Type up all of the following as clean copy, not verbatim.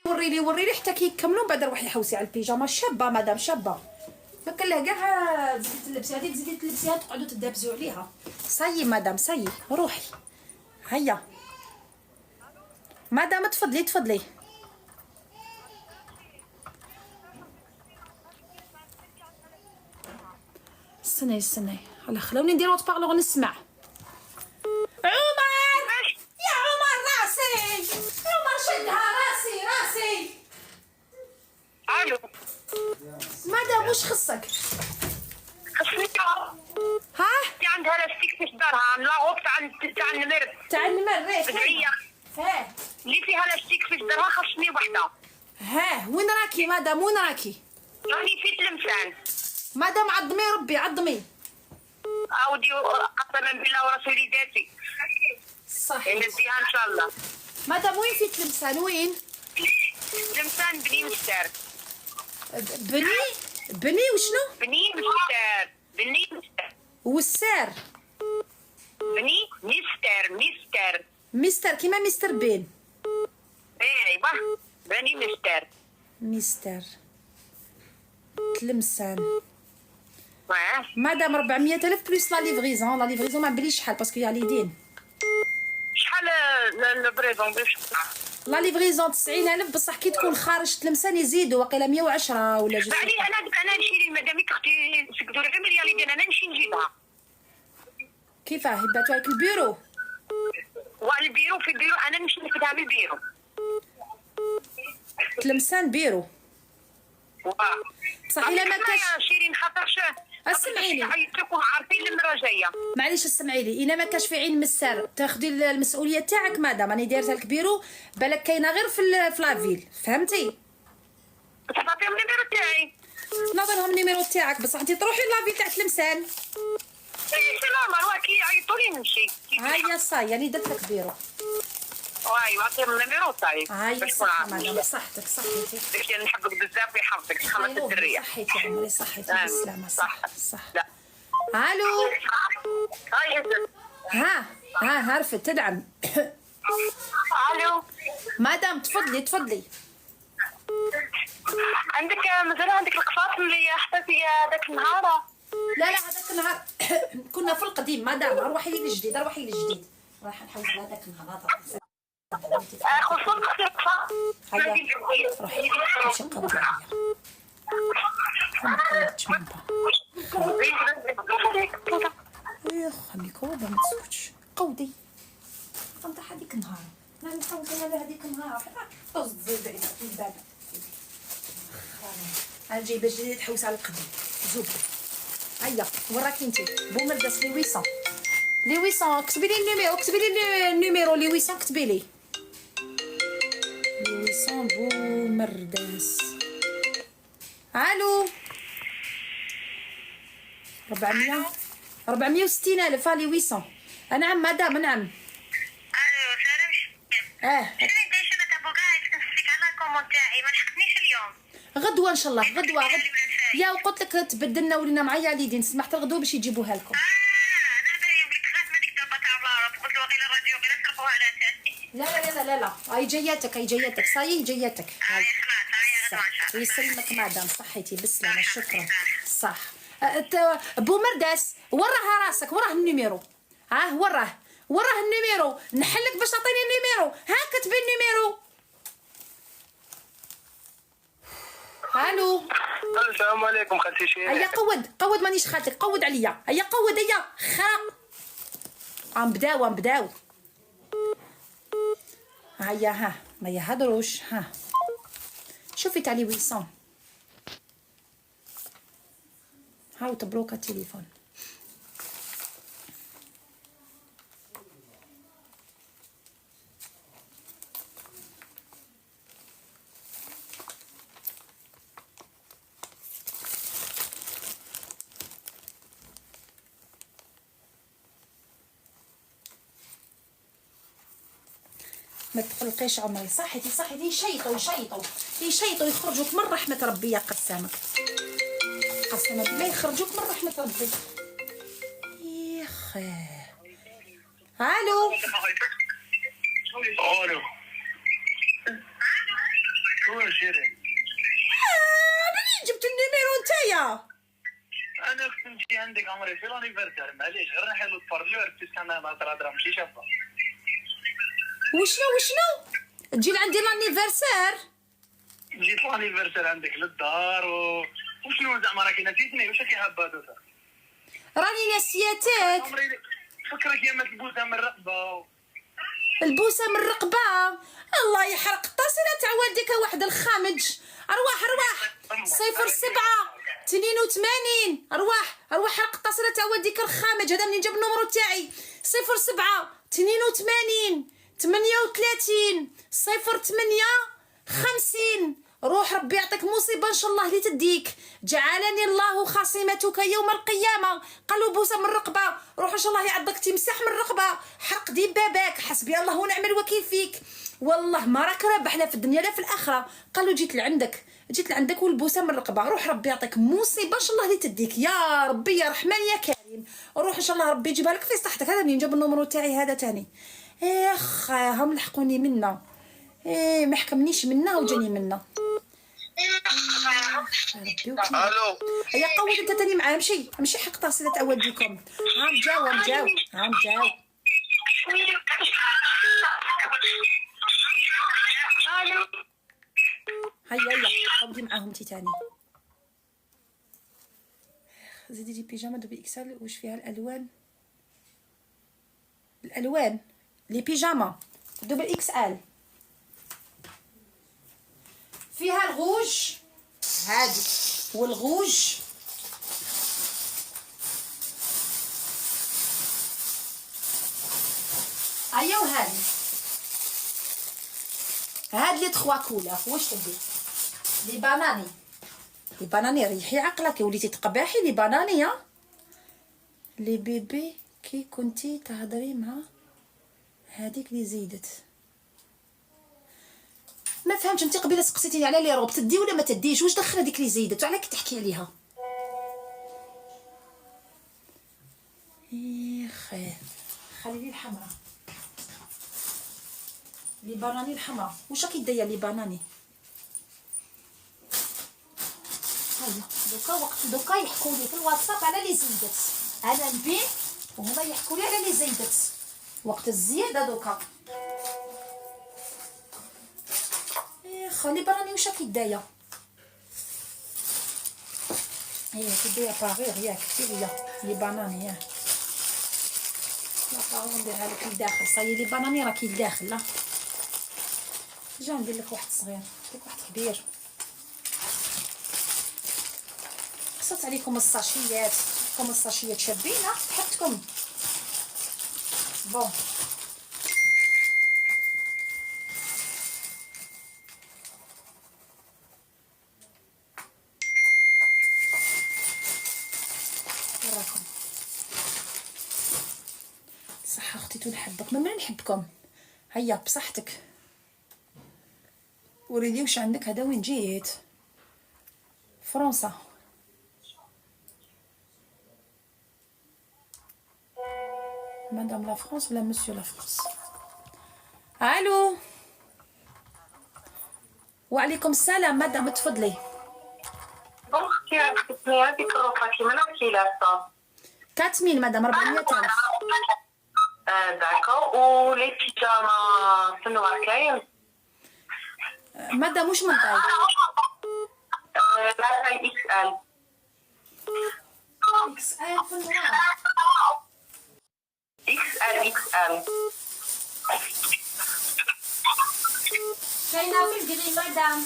وريلي حتى كيكملوا من بعد روحي حوسي على البيجامه. شابه مدام شابه، فكان لها كاع تزيدي تلبسي هذه، تزيدي تلبسيها تقعدوا تدابزوا عليها. صاي مدام صاي روحي. هيا مدام تفضلي. استني هلا خلوني ندير اوت بارلور نسمع. عمر يا عمر راسي، عمر شدها راسي. الو مدام واش خصك؟ خصني ها عندها لاستيك في دارها لاغوب تاع النمر بدعيه اللي فيها لاستيك في دارها. خصني وحده. وين راكي مدام وين راكي؟ راني في تلمسان مدام عظمي ربي عظمي. اودي قسما بالله ورسولي ذاتي صحيح نديها ان شاء الله. مدام وين في تلمسان؟ وين تلمسان بني مستار. بني وشنو؟ بني مستار والسار بني مستر كيما مستر بين. ايوا بني مستر تلمسان. واه مدام 400,000 بلس لا ليفريزون ما بليش شحال باسكو يا اليدين. شحال البريزون باش لا ليفريزون 90,000 بصح كي تكون خارج تلمسان يزيدوا واقيلا 110 ولا جوج. بعدين انا نمشي لمدامي اختي تقدر غير مليار ديال انا نمشي نجيبها. كيفاه يباتوا لك البيرو؟ والبيرو في البيرو انا نمشي نفدها من البيرو. تلمسان بيرو واه بصح الا ما كاش. يا شيرين خاطرش اسمعيني عيطتكم عارفين المره الجايه. معليش اسمعي لي، الا ما كاش في عين مسار تاخدي المسؤوليه تاعك مدام. راني دايرتها لك بيرو بالك كاينه غير في لافيل فهمتي؟ تعطيهم النيميرو تاعي. نعطيهم النيميرو تاعك بصح انت تروحي لافيل تاع تلمسان. سي نورمال واه كي يعيطوا لي نمشي. هيا صاي راني درت لك بيرو. واي عطيهم النيميرو تاعي هيا صح مدام صحتك باش نحبك بزاف ويحفظك خلص الدريه. صحيتي عمري صحيتي بالسلامه. صح لا الو هاي ها رفد تدعم. الو مدام تفضلي. مازال عندك القفاص اللي حطيتي هذاك النهار؟ لا هذاك النهار كنا في القديم مدام. روحي لي الجديد راح نحوس على هذاك النهار. خصوصا اختي القفاص. هيا روحي ماشي قوي عليا. ما قلتش من با يا ميكروبه ما تسكتش. قودي انت هذيك النهار نحوس على هذيك النهار طز زيد في الباب. انا جايبه جديد تحوس على القديم زوب. هيا وراكي انت بومرداس لي 800 كتبي لي النيميرو لي 800 كتبي لي 800 بومرداس. الو 460,000 لي 800. نعم مدام نعم. الو سلام. شنو دايشه انا تبغى نسلك على كومون تاعي ما لحقتنيش اليوم. غدوه ان شاء الله غدوه. يا وقلت لك تبدلنا ولينا معايا اليدين سمحت الغدوه باش يجيبوها لكم. انا بالي بليك خاف ما ديك دابا تاع بلارا قلت له واقيلا الراديو غير نصرفوها على اساسي. لا هاي جياتك صاي جياتك. هاي خلاص هاي يسلمك مدام صحيتي بالسلامه شكرا. صح بومرداس وراها راسك وراه النيميرو. وراه النيميرو نحلك باش تعطيني النيميرو. كتبي النيميرو. الو السلام عليكم خالتي شيرين. هيا قود مانيش خالتك قود عليا. هيا قود هيا غنبداو هيا ما يهضروش. شوفي تاع لي 800 هاو تبروكا التليفون. ما تقلقيش عمري صحتي يشيطوا يخرجوك من رحمة ربي يا قسامك بالله يخرجوك من رحمة ربي. يخي الو شيرين. منين جبت النيميرو نتايا؟ انا كنت نجي عندك عمري في لانيفرسير، معليش غير نحل البارلور باسكو انا نهضر ماشي شابه. وشنو تجي لعندي لانيفرسير؟ جيت لانيفرسير عندك للدار وشنو زعما راكي نسيتني؟ واش راكي حابه دوزا؟ راني ناسياتك. عمري فكرك يا البوسه من الرقبه. البوسه من الرقبه. الله يحرق الطاسيله تاع والديك واحد الخامج. ارواح 07 82 ارواح حرق الطاسيله تاع والديك الخامج. هذا منين جاب النمرو تاعي 07 82 38 08 50. روح ربي يعطيك مصيبه ان شاء الله اللي تديك. جعلني الله خصيمتك يوم القيامه. قالوا بوسه من الرقبه. روح ان شاء الله يعضك تمسح من الرقبه. حرق دبابك. حسبي الله ونعم الوكيل فيك. والله ما راك رابح لا في الدنيا لا في الاخره. قالوا جيت لعندك والبوسه من الرقبه. روح ربي يعطيك مصيبه ان شاء الله اللي تديك يا ربي يا رحمن يا كريم. روح ان شاء الله ربي يجيبها لك في صحتك. هذا منين جاب النمرو تاعي هذا تاني. اخ هم لحقوني منا. ما حكمنيش منا وجاني منا. الو يا قول انت تاني معاه. امشي حق طاسيله اوديكم. عم جاو هيا قولي معاهم انت تاني. زيدي لي بيجاما دوبل اكسل. واش فيها الالوان لي بيجاما دوبل اكسل. فيها الغوج هادي والغوج ايا وهادي. هاد لي 3 كولور. واش تبي؟ لي باناني ريحي عقلك وليتي تقباحي. لي باناني لي بيبي كي كنتي تهضري مع هذيك اللي زيدت. ما فهمتش. انت قبيله سقسيتيني على لي روب تدي ولا ما تديش. واش دخل هذيك اللي زيدت وعلى كي تحكي عليها؟ خير خلي لي الحمراء. لي باناني الحمراء. واش راكي دايره لي باناني؟ هيا دوكا يحكوا لي في الواتساب على لي زيدت. انا نبي وهما يحكوا لي على لي زيدت. وقت الزياده دوكا. خلي براني واش راكي دايه. كدايه باغير ياك كتير لي باناني ياك. لا باغير نديرها لك لداخل. صاي لي باناني راكي لداخل. لا جا ندير لك واحد صغير ديك واحد كبير. قصت عليكم الساشيات. الساشيات شابينه حطكم بون. راكم صح اختي نحبك. من نحبكم. هيا بصحتك. وريني واش عندك. هذا وين جيت؟ فرنسا. مدام لا فرنسا ولا مسيو لا فرنسا؟ الو وعليكم السلام. مدام تفضلي. اختي عرفتني هذيك الروحه كيما راكي لابسه 4000 مدام. 400000. داكور. ولي بيجاما شنو كاين؟ مدام واش من طاي؟ لا تاي اكس ال. اكس ال في النهار. اكس ال كاينه في الكري مدام.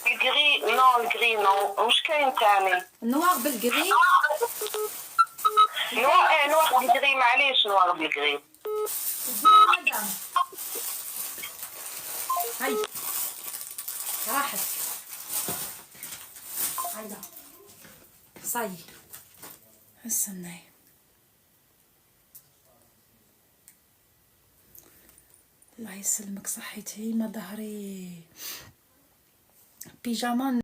الكري نو واش كاين تاني؟ نوار بالكري. نوار بالكري. معليش نوار بالكري. مدام هاي راحت. هيدا صاي استناي. الله يسلمك صحيتي ما ظهري. بيجاما